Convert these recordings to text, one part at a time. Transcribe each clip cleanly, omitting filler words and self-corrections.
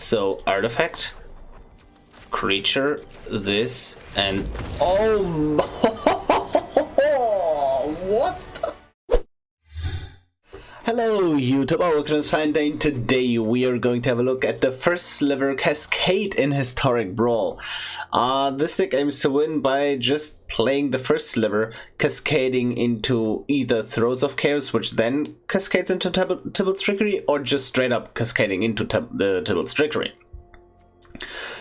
So artifact, creature, this, and oh, what? Hello YouTube, welcome to ImNotFine, and today we are going to have a look at the First Sliver Cascade in Historic Brawl. This deck aims to win by just playing the First Sliver, cascading into either Throes of Chaos, which then cascades into Tibalts Trickery, or just straight up cascading into the Tibalts Trickery.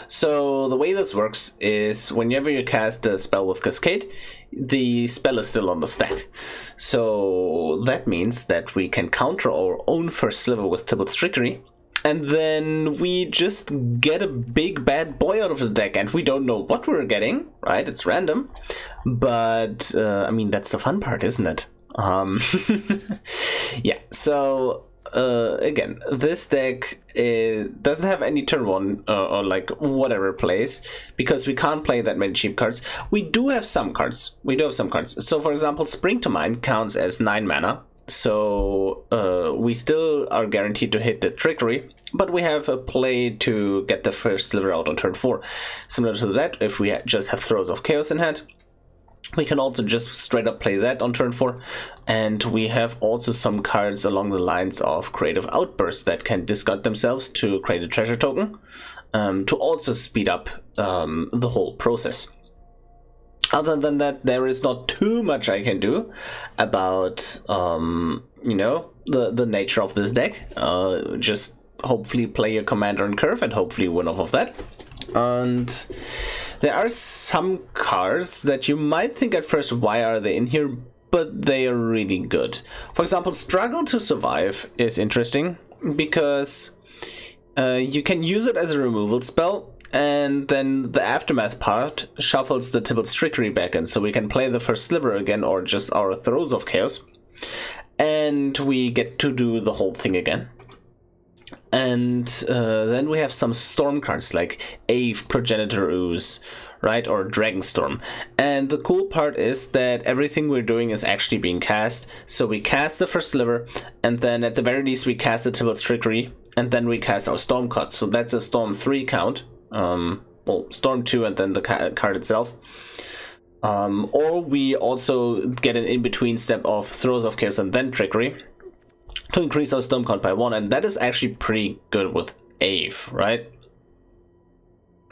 So the way this works is whenever you cast a spell with Cascade, the spell is still on the stack. So that means that we can counter our own First Sliver with Tibalts Trickery, and then we just get a big bad boy out of the deck, and we don't know what we're getting, right? It's random, but I mean, that's the fun part, isn't it? Yeah, so again, this deck doesn't have any turn 1 or like whatever plays, because we can't play that many cheap cards. We do have some cards. So for example, Spring to Mind counts as 9 mana. So we still are guaranteed to hit the Trickery, but we have a play to get the First Sliver out on turn 4. Similar to that, if we just have Throes of Chaos in hand, we can also just straight up play that on turn 4, and we have also some cards along the lines of Creative Outburst that can discard themselves to create a treasure token, to also speed up the whole process. Other than that, there is not too much I can do about, you know, the nature of this deck. Just hopefully play a commander on curve and hopefully win off of that. And there are some cards that you might think at first, why are they in here? But they are really good. For example, Struggle to Survive is interesting because you can use it as a removal spell, and then the aftermath part shuffles the Tibalts Trickery back in, so we can play the First Sliver again or just our Throes of Chaos, and we get to do the whole thing again. And then we have some storm cards like Ave, Progenitor Ooze, right, or Dragonstorm. And the cool part is that everything we're doing is actually being cast. So we cast the First Sliver, and then at the very least we cast the Tibalts Trickery, and then we cast our Storm Cut. So that's a Storm 3 count. Well, Storm 2 and then the card itself. Or we also get an in-between step of Throes of Chaos and then Trickery to increase our Storm count by 1, and that is actually pretty good with Ave, right?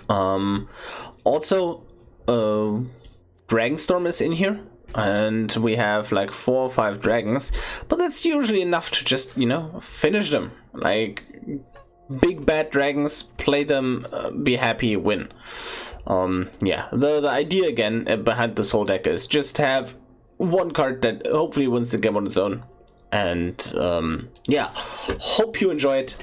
Also, Dragonstorm is in here, and we have like 4 or 5 dragons, but that's usually enough to just, you know, finish them. Like, big bad dragons, play them, be happy, win. Yeah, the idea again behind this whole deck is just have one card that hopefully wins the game on its own. And yeah, hope you enjoy it.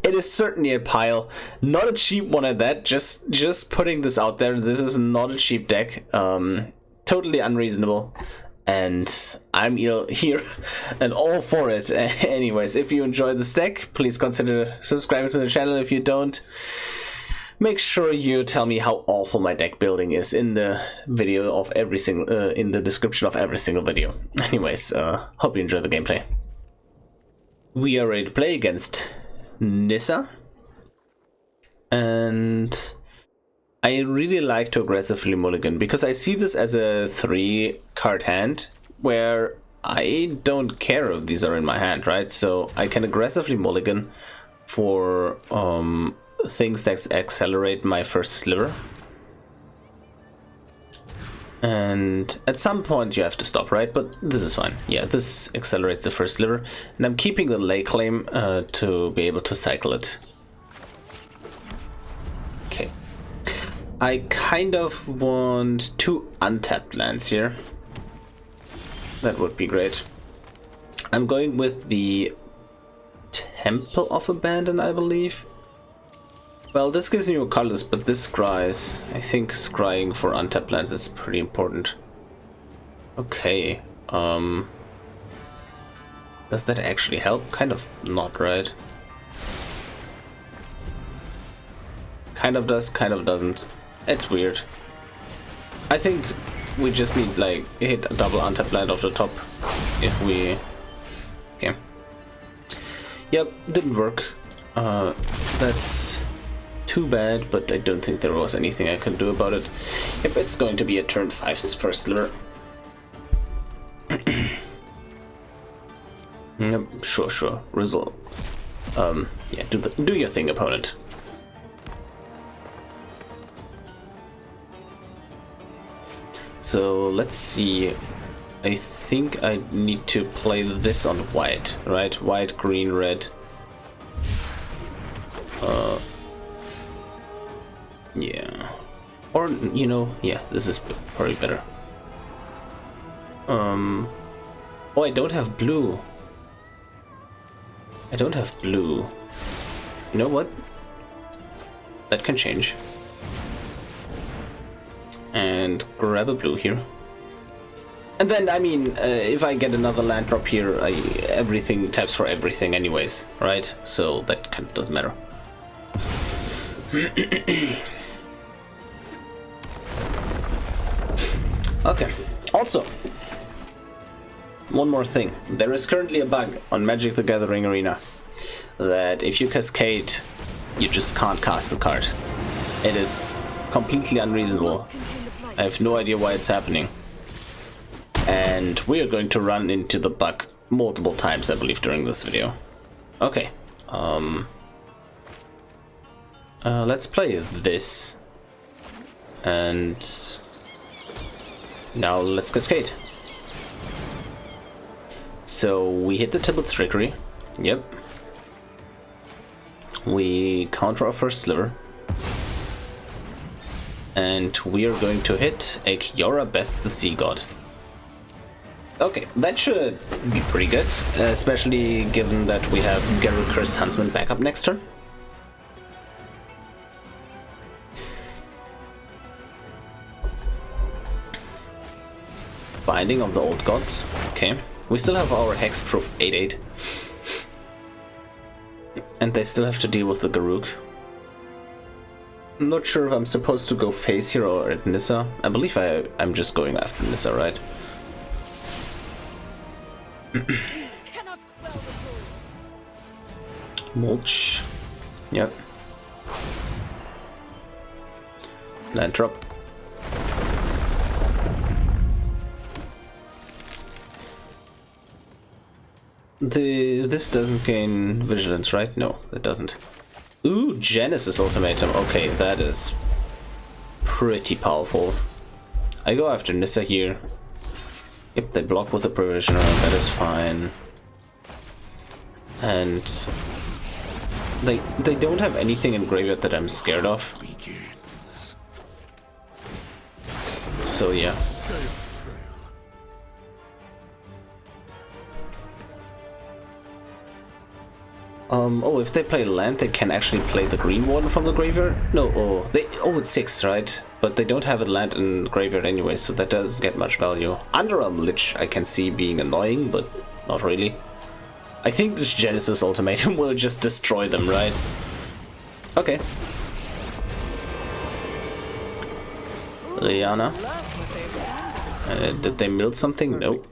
It is certainly a pile, not a cheap one at that. Just putting this out there. This is not a cheap deck. Totally unreasonable, and I'm here and all for it. Anyways, if you enjoy this deck, please consider subscribing to the channel. If you don't, make sure you tell me how awful my deck building is in the video of every single, in the description of every single video. Anyways, hope you enjoy the gameplay. We are ready to play against Nissa, and I really like to aggressively mulligan because I see this as a 3-card hand where I don't care if these are in my hand, right? So I can aggressively mulligan for things that accelerate my First Sliver, and at some point you have to stop, right? But this is fine. Yeah, this accelerates the First Sliver, and I'm keeping the Lay Claim to be able to cycle it. Okay, I kind of want 2 untapped lands here. That would be great. I'm going with the Temple of Abandon, I believe. Well, this gives you a colorless, but this scries. I think scrying for untapped lands is pretty important. Okay, does that actually help? Kind of not, right? Kind of does, kind of doesn't. It's weird. I think we just need, like, hit a double untapped land off the top if we... Okay. Yep, didn't work. That's too bad, but I don't think there was anything I could do about it. Yep, it's going to be a turn 5 First Sliver. Yep, sure. Result. Yeah, do your thing, opponent. So let's see. I think I need to play this on white, right? White, green, red. Yeah. Or, you know, yeah, this is probably better. Oh, I don't have blue. You know what? That can change. And grab a blue here. And then, I mean, if I get another land drop here, everything taps for everything anyways, right? So that kind of doesn't matter. Okay, also, one more thing. There is currently a bug on Magic the Gathering Arena that if you cascade, you just can't cast the card. It is completely unreasonable. I have no idea why it's happening. And we are going to run into the bug multiple times, I believe, during this video. Okay. Let's play this. And now let's cascade. So we hit the Tibalts Trickery. Yep. We counter our First Sliver. And we are going to hit a Kiora Best the Sea God. Okay, that should be pretty good, especially given that we have Garrett Cursed Huntsman back up next turn. Binding of the Old Gods. Okay, we still have our Hexproof 8/8. And they still have to deal with the Garruk. I'm not sure if I'm supposed to go face here or at Nissa. I believe I'm just going after Nissa, right? Mulch. Yep. Land drop. This doesn't gain vigilance, right? No, it doesn't. Ooh, Genesis Ultimatum. Okay, that is pretty powerful. I go after Nissa here. Yep, they block with a Provisioner, that is fine. And they don't have anything in graveyard that I'm scared of. So yeah. Oh, if they play land, they can actually play the Green Warden from the graveyard? No, it's 6, right? But they don't have a land in graveyard anyway, so that doesn't get much value. Underrealm Lich I can see being annoying, but not really. I think this Genesis Ultimatum will just destroy them, right? Okay. Liana. Did they mill something? Nope.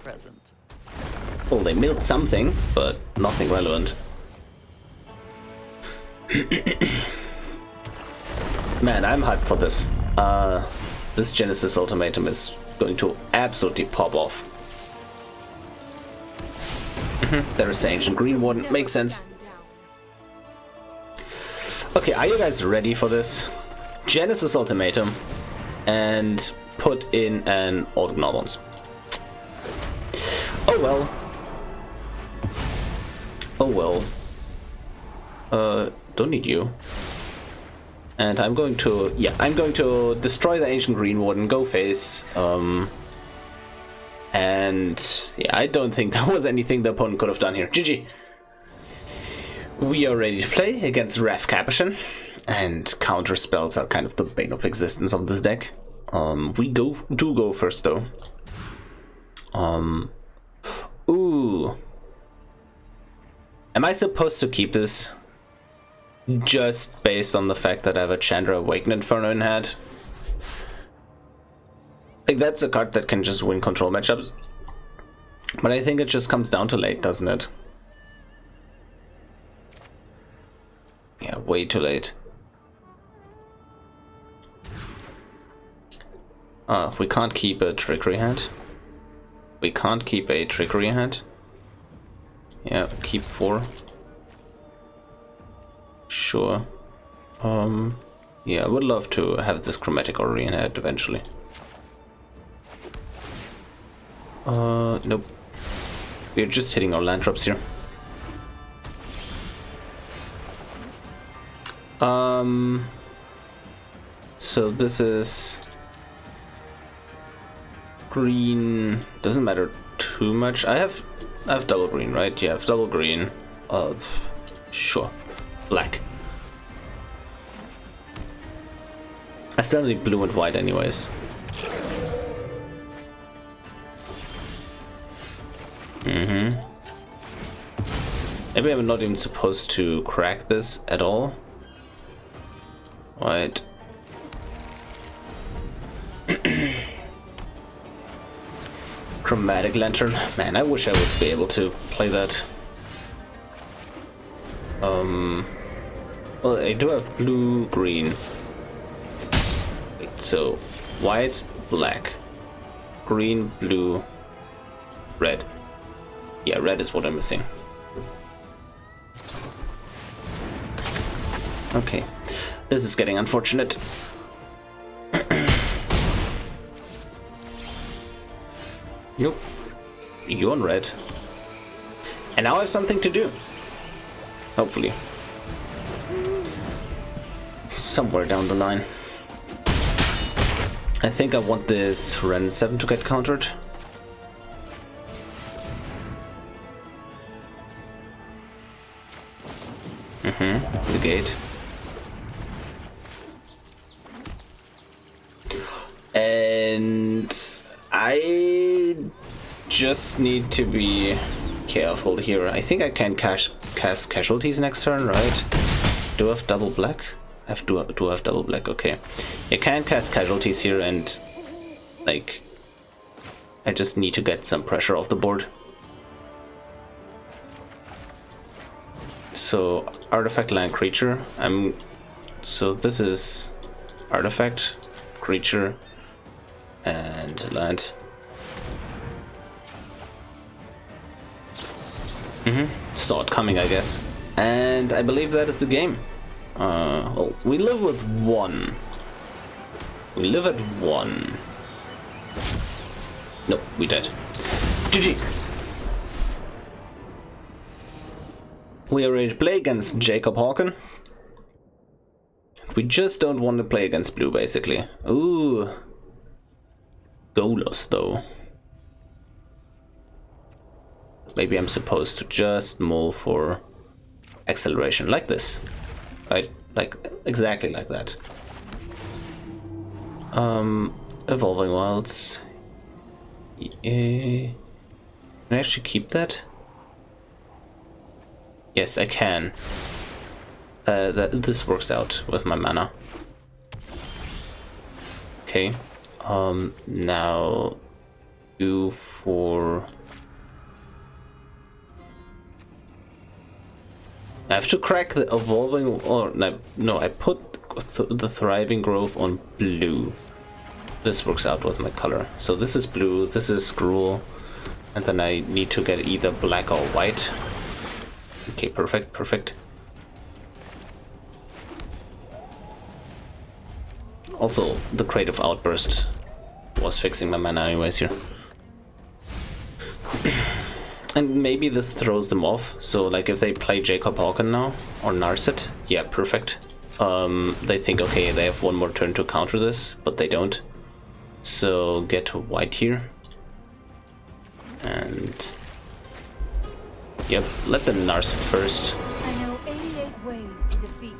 Well, they milled something, but nothing relevant. Man, I'm hyped for this. This Genesis Ultimatum is going to absolutely pop off. There is the Ancient Green Warden, makes sense. Okay, are you guys ready for this? Genesis Ultimatum and put in an Old Gnoblins. Oh well. Oh well. Don't need you. And I'm going to, I'm going to destroy the Ancient Green Warden, go face. And yeah, I don't think there was anything the opponent could have done here. GG. We are ready to play against Wrath Capuchin, and counter spells are kind of the bane of existence of this deck. We do go first though. Ooh. Am I supposed to keep this? Just based on the fact that I have a Chandra Awakened Inferno in hand? Like, that's a card that can just win control matchups. But I think it just comes down to late, doesn't it? Yeah, way too late. We can't keep a trickery hand. We can't keep a trickery hand. Yeah, keep 4. Sure. Yeah, I would love to have this chromatic orrery in hand eventually. Nope. We're just hitting our land drops here. So this is green. Doesn't matter too much. I have double green, right? Yeah, I have double green. Sure. Black. I still need blue and white anyways. Maybe I'm not even supposed to crack this at all. Right. Chromatic lantern. Man, I wish I would be able to play that. Well, I do have blue, green. Wait, so white, black, green, blue, red. Yeah, red is what I'm missing. Okay, this is getting unfortunate. Nope. You on red. And now I have something to do. Hopefully. Somewhere down the line. I think I want this Ren 7 to get countered. The gate. And I just need to be careful here. I think I can cast casualties next turn, right? Do I have double black? Do I have double black? Okay. I can cast casualties here and like I just need to get some pressure off the board. So artifact, land, creature. So this is artifact, creature, and land. Saw it coming, I guess. And I believe that is the game. Well, we live with 1. We live at 1. Nope, we dead. GG. We are ready to play against Jacob Hawken. We just don't want to play against blue, basically. Ooh. Golos, though. Maybe I'm supposed to just mull for acceleration, like this. Right? Like, exactly like that. Evolving Wilds. Can I actually keep that? Yes, I can. This works out with my mana. Okay. Now do for. I have to crack the evolving. Or no, I put the thriving growth on blue. This works out with my color. So this is blue. This is Gruul, and then I need to get either black or white. Okay, perfect, perfect. Also, the Creative Outburst was fixing my mana anyways here. And maybe this throws them off, so like if they play Jacob Hawken now, or Narset, yeah, perfect. They think, okay, they have one more turn to counter this, but they don't. So get to white here. And... yep, let them Narset first. I know 88 ways to defeat.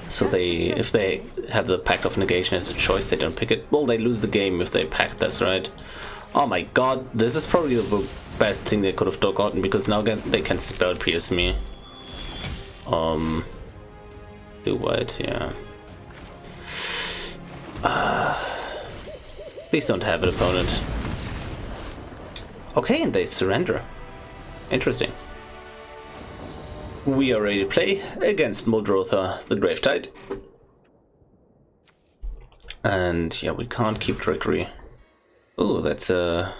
So if they have the Pact of Negation as a choice, they don't pick it. Well, they lose the game if they pack this, right? Oh my god, this is probably the best thing they could have gotten, because now they can spell pierce me. Blue white, yeah. Please don't have it, opponent. Okay, and they surrender. Interesting. We are ready to play against Muldrotha, the Gravetide. And yeah, we can't keep Trickery. Oh, that's a...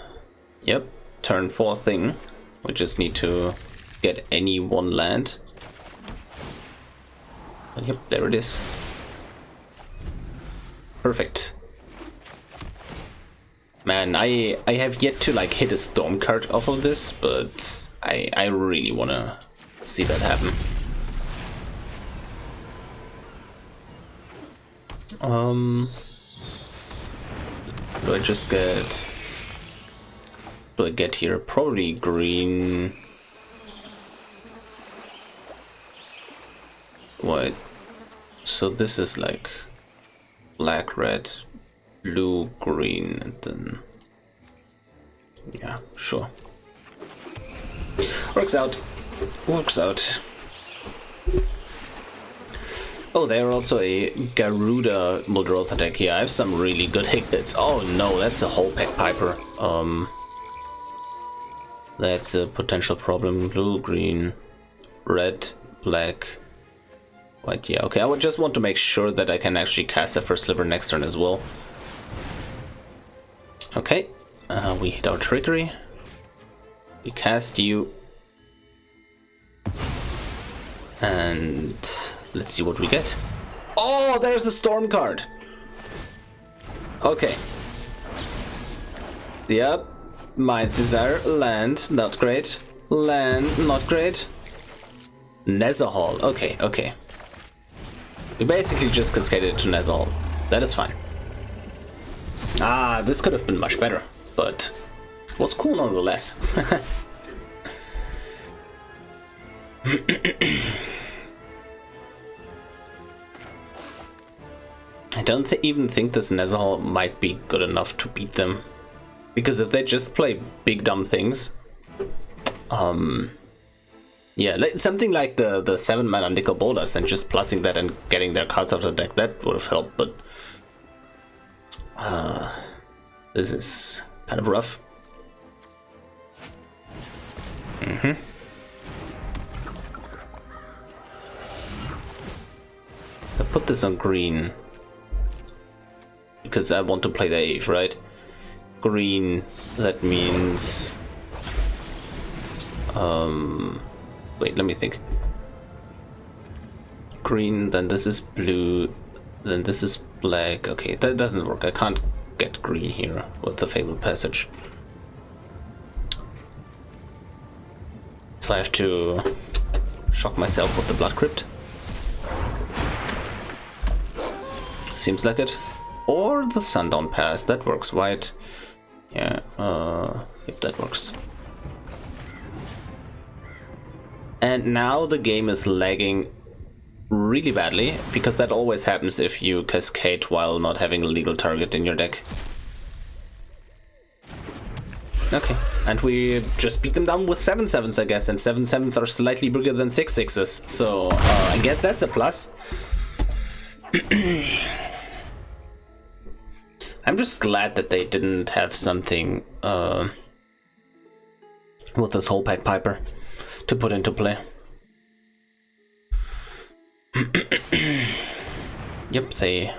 Yep, turn 4 thing. We just need to get any one land. And yep, there it is. Perfect. Man, I have yet to like hit a storm card off of this, but I really wanna see that happen. Do I just get... Do I get here? Probably green... White. So this is like black, red, blue, green, and then... Yeah, sure. Works out. Works out. Oh, they're also a Garuda Muldrath deck here. I have some really good hits. Oh no, that's a whole pack Piper. That's a potential problem. Blue, green, red, black, white. Yeah, okay. I would just want to make sure that I can actually cast a First Sliver next turn as well. Okay, we hit our Trickery. We cast you. And let's see what we get. Oh, there's a Storm card. Okay. Yep. Mind's Desire. Land. Not great. Land. Not great. Nezahal. Okay, okay. We basically just cascaded to Nezahal. That is fine. Ah, this could have been much better, but it was cool nonetheless. I don't even think this Nezahal might be good enough to beat them. Because if they just play big dumb things... yeah, something like the 7-mana Nicol Bolas and just plussing that and getting their cards out of the deck, that would have helped, but... this is kind of rough. I put this on green. Because I want to play the Eve, right? Green, that means... wait, let me think. Green, then this is blue, then this is black. Okay, that doesn't work. I can't get green here with the Fabled Passage. So I have to shock myself with the Blood Crypt. Seems like it. Or the Sundown Pass, that works. White. Yeah, if that works. And now the game is lagging really badly, because that always happens if you cascade while not having a legal target in your deck. Okay, and we just beat them down with 7/7s, I guess, and 7/7s are slightly bigger than 6/6s, so I guess that's a plus. I'm just glad that they didn't have something with this whole pack Piper to put into play. Yep, they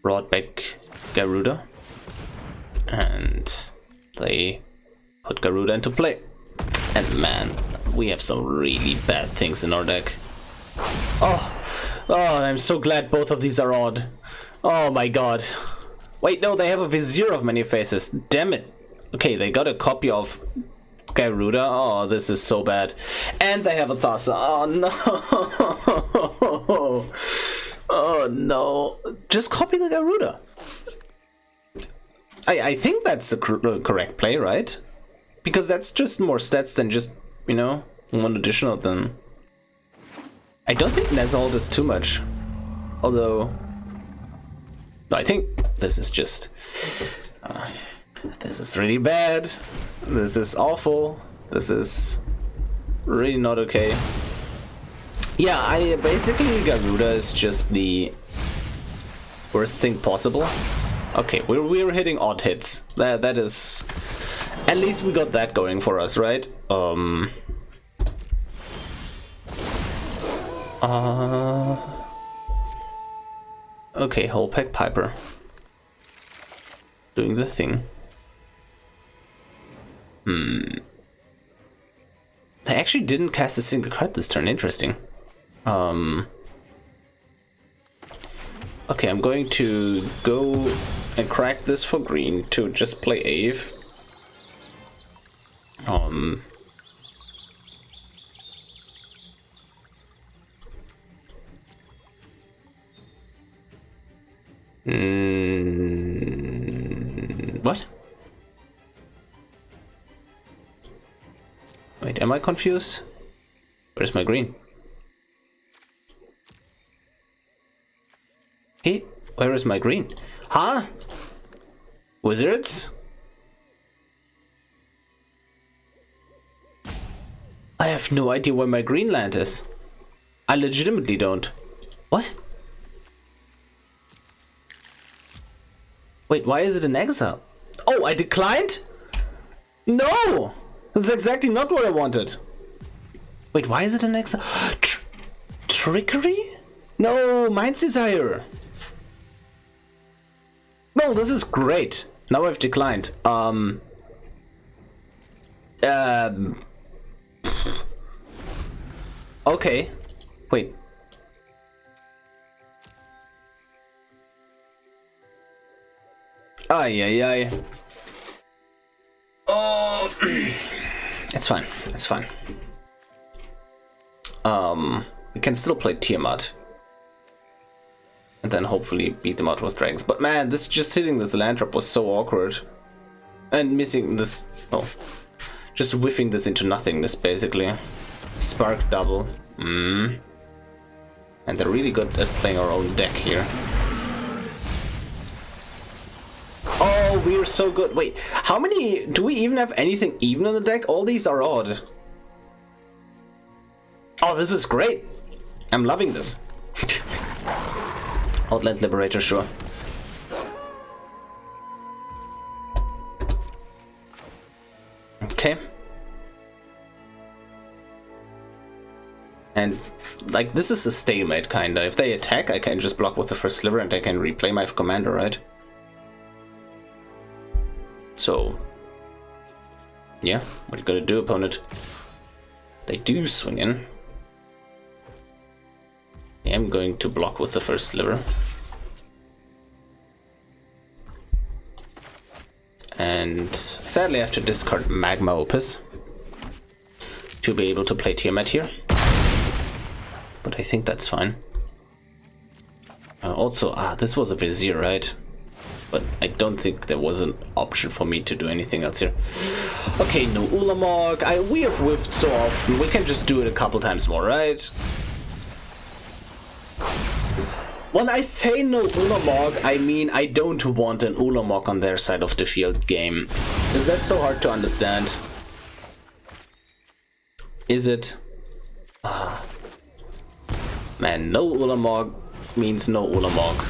brought back Garuda and they put Garuda into play. And man, we have some really bad things in our deck. Oh, I'm so glad both of these are odd. Oh my god. Wait, no, they have a Vizier of Many Faces. Damn it. Okay, they got a copy of Garuda. Oh, this is so bad. And they have a Thassa. Oh, no. Oh, no. Just copy the Garuda. I think that's the correct play, right? Because that's just more stats than just, you know, one additional than... I don't think Nezahal is too much. Although... I think this is just... this is really bad. This is awful. This is really not okay. Yeah, basically Garuda is just the worst thing possible. Okay, we're hitting odd hits. That is... At least we got that going for us, right? Okay, whole pack Piper. doing the thing. I actually didn't cast a single card this turn. Interesting. Okay, I'm going to go and crack this for green to just play Ave. What? Wait, am I confused? Where's my green? Hey, where is my green? Huh? Wizards? I have no idea where my green land is. I legitimately don't. What? Wait, why is it in exile? Oh, I declined? No! That's exactly not what I wanted. Wait, why is it in exile? Trickery? No, Mind's Desire. No, this is great. Now I've declined. Okay. Wait. Ay, ay, ay. Oh. It's fine. It's fine. We can still play Tiamat. And then hopefully beat them out with dragons. But man, this just hitting this land drop was so awkward. And missing this... Oh. Just whiffing this into nothingness, basically. Spark double. And they're really good at playing our own deck here. Oh, we're so good. Wait, how many... Do we even have anything even in the deck? All these are odd. Oh, this is great. I'm loving this. Outland Liberator, sure. Okay. And, like, this is a stalemate, kinda. If they attack, I can just block with the First Sliver and I can replay my commander, right? So, yeah, what are you gonna do, opponent? They do swing in. I am going to block with the First Sliver. And sadly I have to discard Magma Opus to be able to play Tiamat here. But I think that's fine. Also, this was a Vizier, right? But I don't think there was an option for me to do anything else here. Okay, no Ulamog. We have whiffed so often. We can just do it a couple times more, right? When I say no Ulamog, I mean I don't want an Ulamog on their side of the field game. Is that so hard to understand? Is it? Man, no Ulamog means no Ulamog.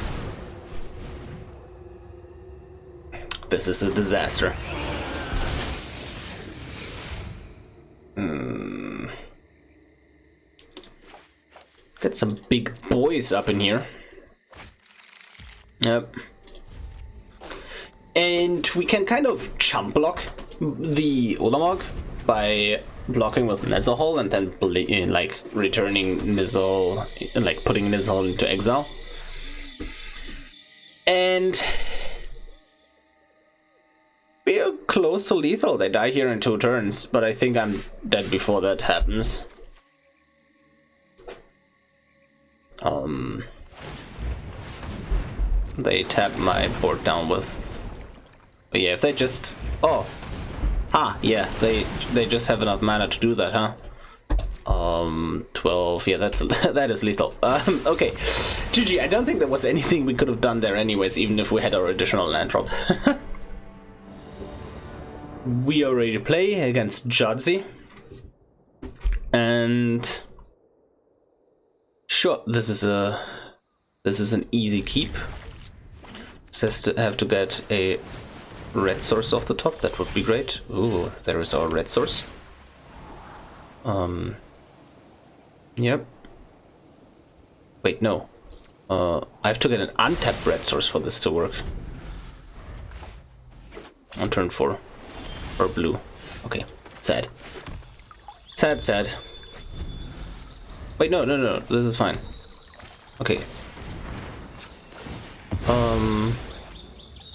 This is a disaster. Get some big boys up in here. Yep. And we can kind of chump block the Ulamog by blocking with Nezahal and then like returning Nizal, like putting Nizal into exile. And we are close to lethal. They die here in 2 turns, but I think I'm dead before that happens. They tap my board down with... But yeah, if they just... Oh! Yeah, they just have enough mana to do that, huh? 12, yeah, that is lethal. Okay, GG, I don't think there was anything we could have done there anyways, even if we had our additional land drop. We are ready to play against Jadzi. And... Sure, this is an easy keep. Says to have to get a red source off the top. That would be great. Ooh, there is our red source. Yep. Wait, no. I have to get an untapped red source for this to work. on turn 4. Or blue. Okay, sad. Sad. Wait, no, this is fine. Okay.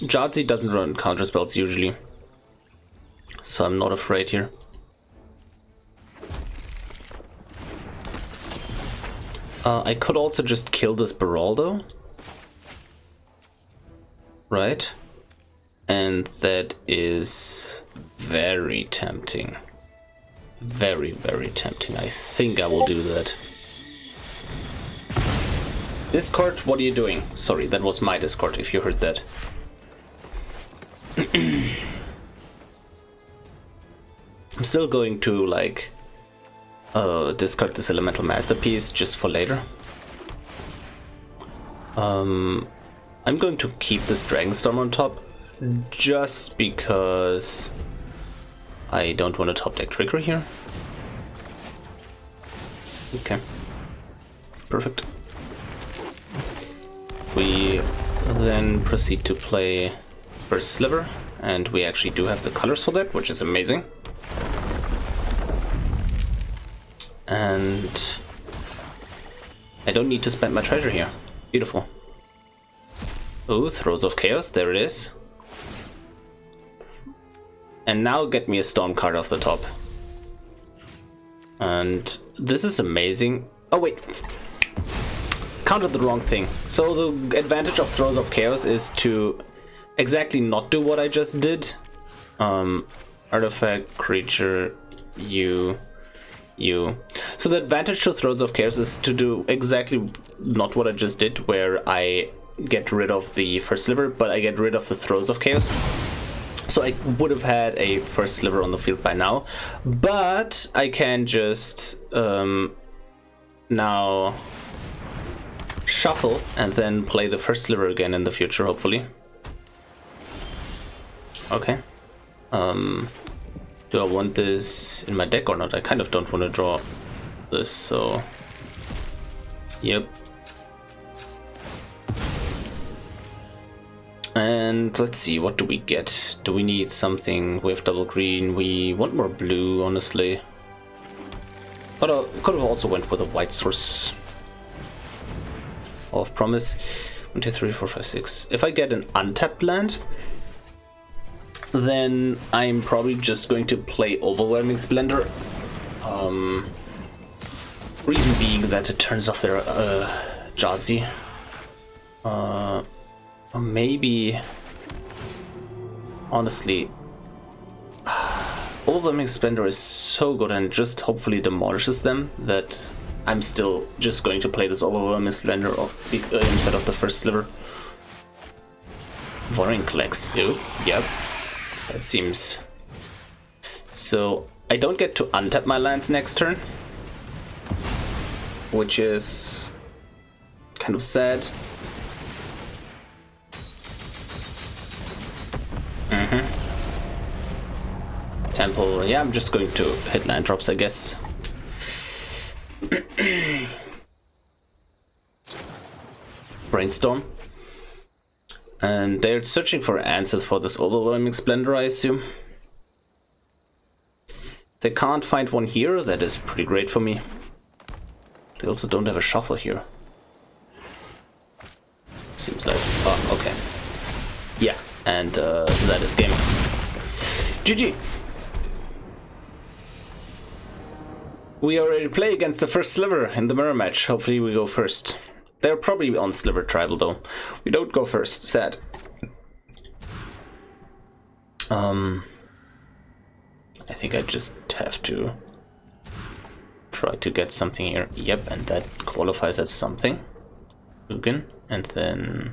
Jadzi doesn't run counter spells usually, so I'm not afraid here. I could also just kill this Brawl though. Right? And that is very tempting. Very, very tempting. I think I will do that. Discord, what are you doing? Sorry, that was my Discord if you heard that. I'm still going to like discard this Elemental Masterpiece just for later. I'm going to keep this Dragonstorm on top just because I don't want to top deck Trickery here. Okay. Perfect. We then proceed to play First Sliver, and we actually do have the colors for that, which is amazing. And I don't need to spend my treasure here. Beautiful. Oh, Throes of Chaos, there it is. And now get me a Storm card off the top. And this is amazing. Oh wait, counted the wrong thing. So the advantage of Throes of Chaos is to exactly not do what I just did. Artifact, creature, you. So the advantage to Throes of Chaos is to do exactly not what I just did, where I get rid of the First Sliver, but I get rid of the Throes of Chaos. So I would have had a First Sliver on the field by now, but I can just now shuffle and then play the First Sliver again in the future, hopefully. Okay. Do I want this in my deck or not? I kind of don't want to draw this, so... Yep. And let's see, what do we get? Do we need something? We have double green. We want more blue, honestly. But I could have also went with a white source of promise. 1, 2, 3, 4, 5, 6. If I get an untapped land, then I'm probably just going to play Overwhelming Splendor. Reason being that it turns off their Jadzi. Or maybe, honestly, Overwhelming Splendor is so good and just hopefully demolishes them that I'm still just going to play this Overwhelming Splendor instead of the First Sliver. Vorinclex, yep. That seems... So, I don't get to untap my lands next turn, which is kind of sad. Temple, yeah, I'm just going to hit land drops, I guess. Brainstorm. And they're searching for answers for this Overwhelming Splendor, I assume. They can't find one here, that is pretty great for me. They also don't have a shuffle here. Seems like... oh, okay. Yeah, and that is game. GG! We already play against the First Sliver in the mirror match. Hopefully we go first. They're probably on Sliver Tribal though. We don't go first, sad. I think I just have to try to get something here. Yep, and that qualifies as something. Lugan, and then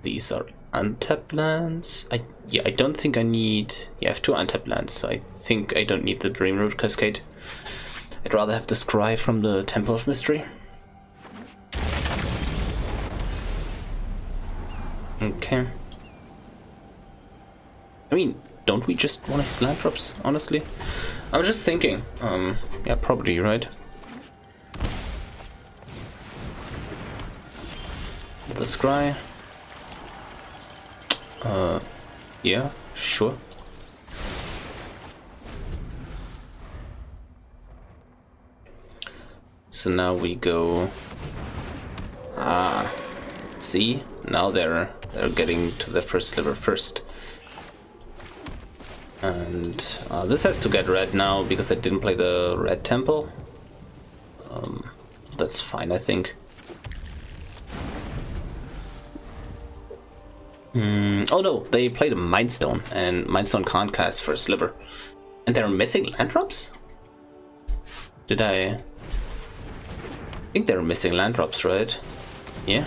these are untapped lands. I don't think I need... Yeah, I have 2 untapped lands, so I think I don't need the Dreamroot Cascade. I'd rather have the Scry from the Temple of Mystery. Okay. I mean, don't we just want to hit land drops, honestly? I was just thinking. Yeah, probably, right? The Scry. Yeah, sure. So now we go. See, now they're getting to the first sliver first, and this has to get red now because I didn't play the red temple. That's fine, I think. Oh no, they played a Mindstone, and Mindstone can't cast First Sliver, and they're missing land drops. Did I think they're missing land drops, right? Yeah.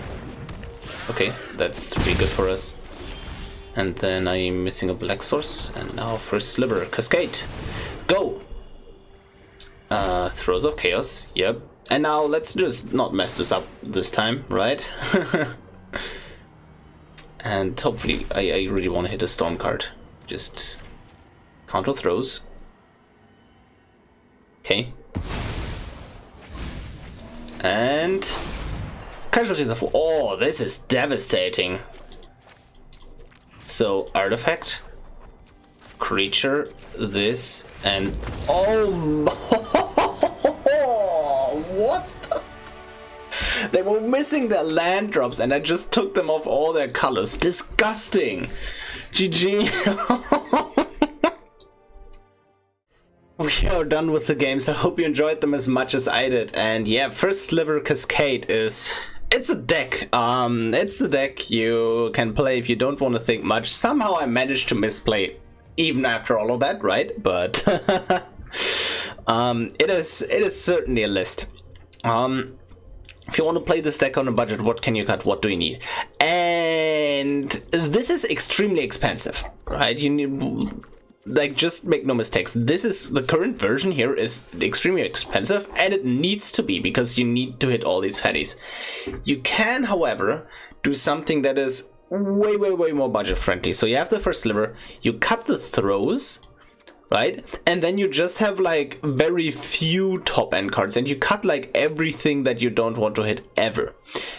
Okay, that's pretty good for us. And then I'm missing a black source, and now First Sliver, Cascade, go! Throes of Chaos, yep. And now let's just not mess this up this time, right? And hopefully, I really want to hit a Storm card. Just counter throws. Okay. And casualties of... Oh, this is devastating. So, artifact, creature, this, and... Oh! What the... They were missing their land drops and I just took them off all their colors. Disgusting! GG. We are done with the games. I hope you enjoyed them as much as I did. And yeah, First Sliver Cascade is... It's a deck. It's the deck you can play if you don't want to think much. Somehow I managed to misplay even after all of that, right? But it is certainly a list. If you want to play this deck on a budget, what can you cut? What do you need? And this is extremely expensive, right? You need, like, just make no mistakes. This is the current version here is extremely expensive, and it needs to be because you need to hit all these fatties. You can, however, do something that is way more budget friendly. So you have the First Sliver, you cut the throws, right? And then you just have like very few top end cards and you cut like everything that you don't want to hit ever.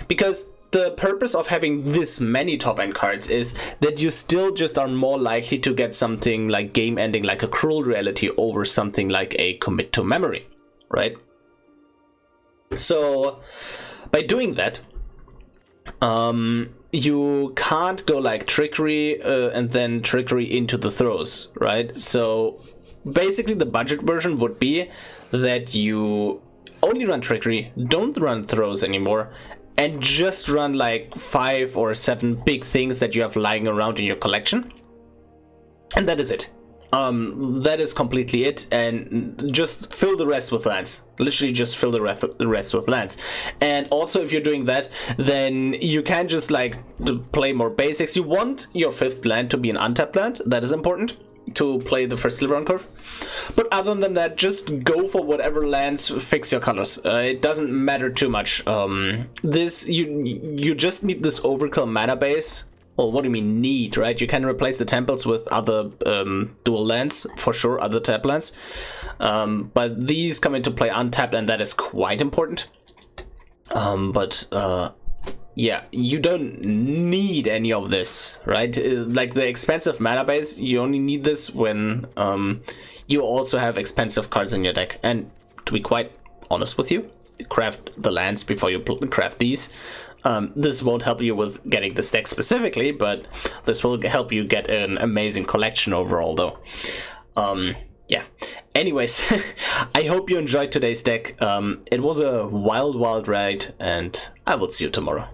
Because the purpose of having this many top end cards is that you still just are more likely to get something like game ending, like a Cruel Reality, over something like a Commit to Memory, right? So by doing that, you can't go like Trickery and then Trickery into the throws, right? So basically the budget version would be that you only run Trickery, don't run throws anymore, and just run like 5 or 7 big things that you have lying around in your collection. And that is it. That is completely it, and just fill the rest with lands. Literally just fill the rest with lands. And also if you're doing that, then you can just like play more basics. You want your 5th land to be an untapped land. That is important to play the First Sliver on curve. But other than that, just go for whatever lands fix your colors. It doesn't matter too much. This you just need this overkill mana base. Well, what do you mean need, right? You can replace the temples with other dual lands, for sure, other tap lands. But these come into play untapped, and that is quite important. Yeah, you don't need any of this, right? Like the expensive mana base, you only need this when you also have expensive cards in your deck. And to be quite honest with you, craft the lands before you craft these. This won't help you with getting this deck specifically, but this will help you get an amazing collection overall, though. Yeah. Anyways, I hope you enjoyed today's deck. It was a wild ride, and I will see you tomorrow.